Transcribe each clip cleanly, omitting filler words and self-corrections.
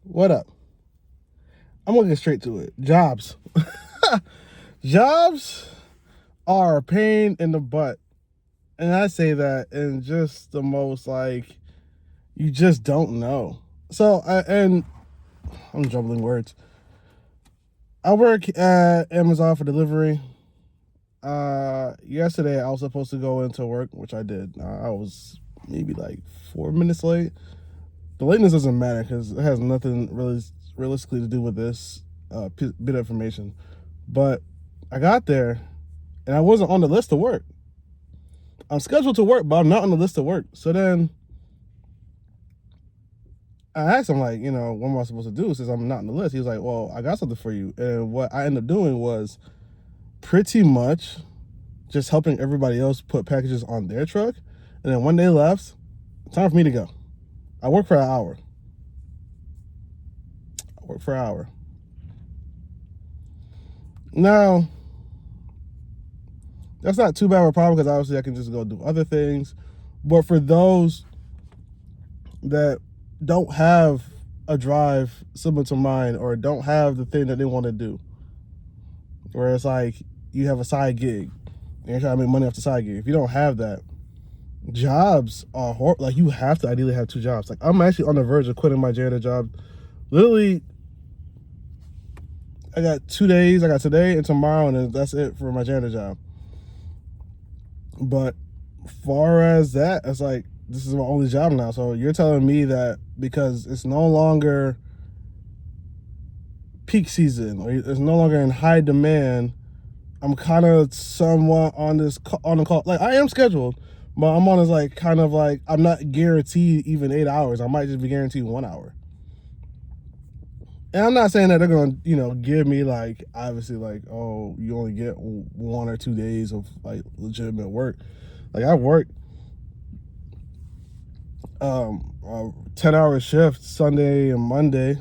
What up? I'm gonna get straight to it. Jobs. Jobs are a pain in the butt. And I say that in just the most you just don't know. And I'm jumbling words. I work at Amazon for delivery. Yesterday I was supposed to go into work, which I did. I was maybe like 4 minutes late. The lateness doesn't matter because it has nothing really realistically to do with this bit of information. But I got there and I wasn't on the list to work. I'm scheduled to work, but I'm not on the list to work. So then I asked him, like, what am I supposed to do since I'm not on the list? He was like, well, I got something for you. And what I ended up doing was pretty much just helping everybody else put packages on their truck. And then when they left, time for me to go. I worked for an hour. Now, that's not too bad of a problem because obviously I can just go do other things. But for those that don't have a drive similar to mine or don't have the thing that they want to do, where it's like you have a side gig and you're trying to make money off the side gig. If you don't have that, jobs are horrible. Like, you have to ideally have two jobs. Like, I'm actually on the verge of quitting my janitor job. Literally, I got 2 days. I got today and tomorrow, and that's it for my janitor job. But far as that, it's like, this is my only job now. So you're telling me that because it's no longer peak season or it's no longer in high demand, I'm kind of somewhat on the call. Like, I am scheduled, but I'm on this I'm not guaranteed even 8 hours. I might just be guaranteed 1 hour. And I'm not saying that they're going to, give me obviously oh, you only get 1 or 2 days of legitimate work. Like, I worked a 10-hour shift Sunday and Monday.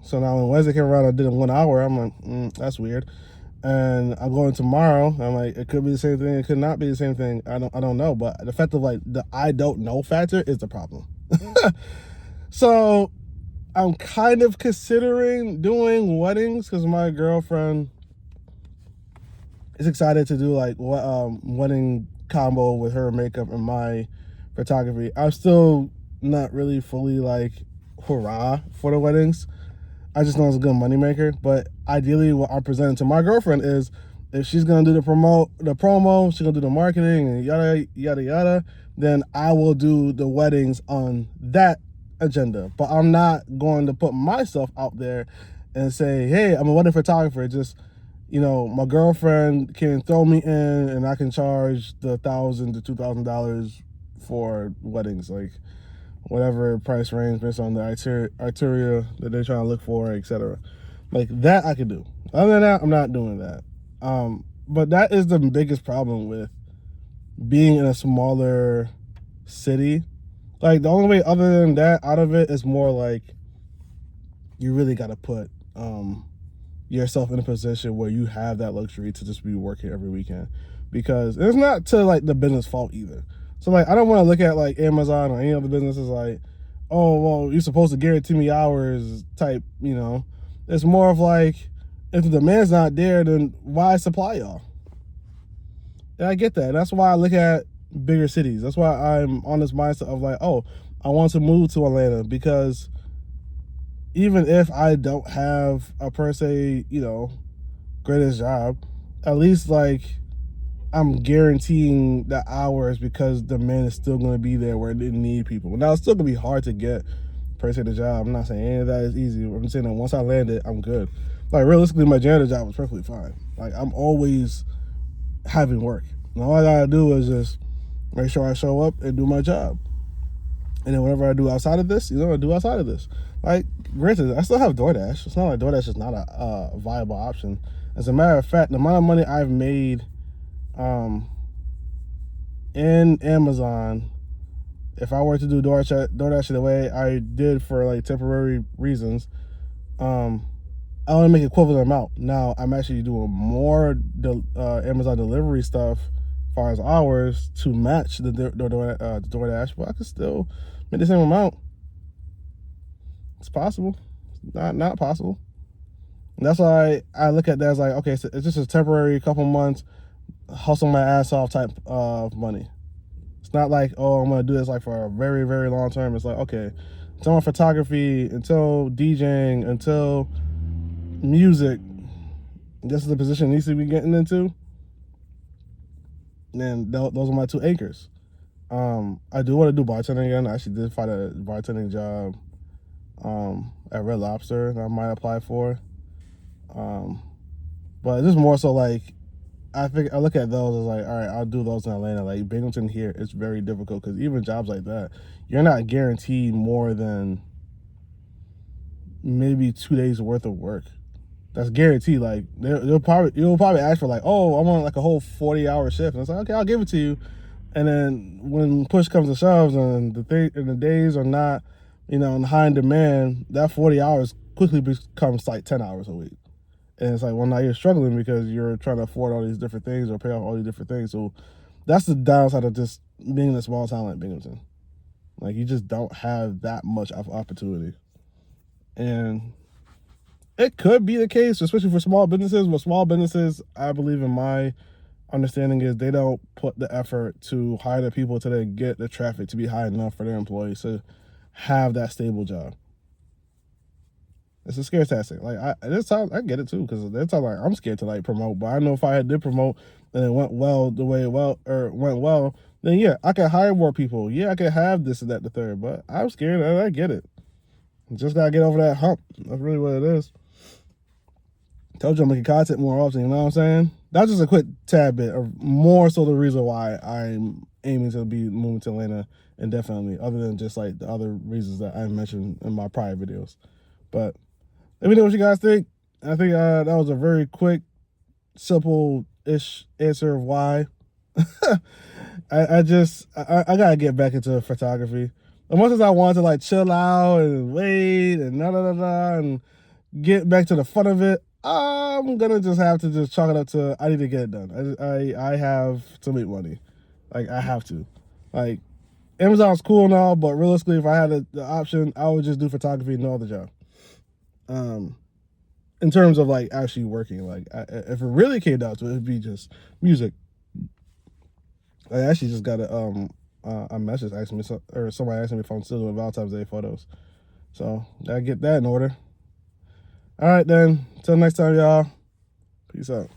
So now when Wednesday came around, I did it 1 hour. I'm like, that's weird. And I'm going tomorrow. I'm like, it could be the same thing. It could not be the same thing. I don't know. But the fact of the I don't know factor is the problem. So I'm kind of considering doing weddings because my girlfriend is excited to do wedding combo with her makeup and my photography. I'm still not really fully hurrah for the weddings. I just know it's a good moneymaker. But ideally, what I'm presenting to my girlfriend is if she's gonna do the promo, she's gonna do the marketing and yada yada yada, then I will do the weddings on that agenda. But I'm not going to put myself out there and say, hey, I'm a wedding photographer. Just, my girlfriend can throw me in and I can charge the $1,000 to $2,000 for weddings, whatever price range based on the criteria that they're trying to look for, etc. Like, that I could do. Other than that, I'm not doing that. But that is the biggest problem with being in a smaller city. Like, the only way other than that out of it is more like you really got to put yourself in a position where you have that luxury to just be working every weekend, because it's not to the business fault either. So I don't want to look at Amazon or any other businesses oh, well, you're supposed to guarantee me hours type. It's more of if the demand's not there, then why supply y'all? And I get that. And that's why I look at bigger cities. That's why I'm on this mindset of oh, I want to move to Atlanta, because even if I don't have a per se, greatest job, at least I'm guaranteeing the hours because the demand is still going to be there where it didn't need people. Now, it's still going to be hard to get per se the job. I'm not saying any of that is easy. I'm saying that once I land it, I'm good. Realistically, my janitor job was perfectly fine. I'm always having work. And all I got to do is just make sure I show up and do my job. And then whatever I do outside of this, I do outside of this. Granted, I still have DoorDash. It's not like DoorDash is not a viable option. As a matter of fact, the amount of money I've made in Amazon, if I were to do DoorDash the way I did for temporary reasons, I want to make equivalent amount. Now I'm actually doing more Amazon delivery stuff as far as hours to match the DoorDash, but I could still make the same amount. It's possible. not possible. And that's why I look at that as like, okay, so it's just a temporary couple months, hustle my ass off type of money. It's not like, oh, I'm gonna do this like for a very, very long term. It's like, okay, until photography, until DJing, until music, this is the position it needs to be getting into. And those are my two anchors. I do want to do bartending again. I actually did find a bartending job at Red Lobster that I might apply for. But it's just more so like, I look at those as like, all right, I'll do those in Atlanta. Like Binghamton here, it's very difficult because even jobs like that, you're not guaranteed more than maybe 2 days worth of work. That's guaranteed. Like you'll probably ask for like, oh, I want like a whole 40-hour shift, and it's like, okay, I'll give it to you. And then when push comes to shoves and the days are not, in high demand, that 40 hours quickly becomes like 10 hours a week. And it's like, well, now you're struggling because you're trying to afford all these different things or pay off all these different things. So that's the downside of just being in a small town like Binghamton. Like, you just don't have that much of opportunity. And it could be the case, especially for small businesses. With small businesses, I believe in my understanding is they don't put the effort to hire the people till they get the traffic to be high enough for their employees to have that stable job. It's a scare tactic. Like this time I get it too, because that's time like I'm scared to like promote. But I know if I did promote and it went well the way it went well, then yeah, I can hire more people. Yeah, I can have this and that, the third. But I'm scared and I get it. Just gotta get over that hump. That's really what it is. Told you I'm making content more often, you know what I'm saying? That's just a quick tad bit of more so the reason why I'm aiming to be moving to Atlanta indefinitely, other than just like the other reasons that I mentioned in my prior videos. But let me know what you guys think. I think that was a very quick, simple-ish answer of why. I gotta get back into photography. As much as I want to like chill out and wait and and get back to the fun of it, I'm gonna just have to just chalk it up to I need to get it done. I have to make money. Like, I have to. Like, Amazon's cool and all, but realistically, if I had the option, I would just do photography and no other job. In terms of like actually working, like if it really came down to it, it'd be just music. I actually just got a message asking me, or somebody asking me if I'm still doing Valentine's Day photos. So gotta get that in order. All right then, till next time, y'all. Peace out.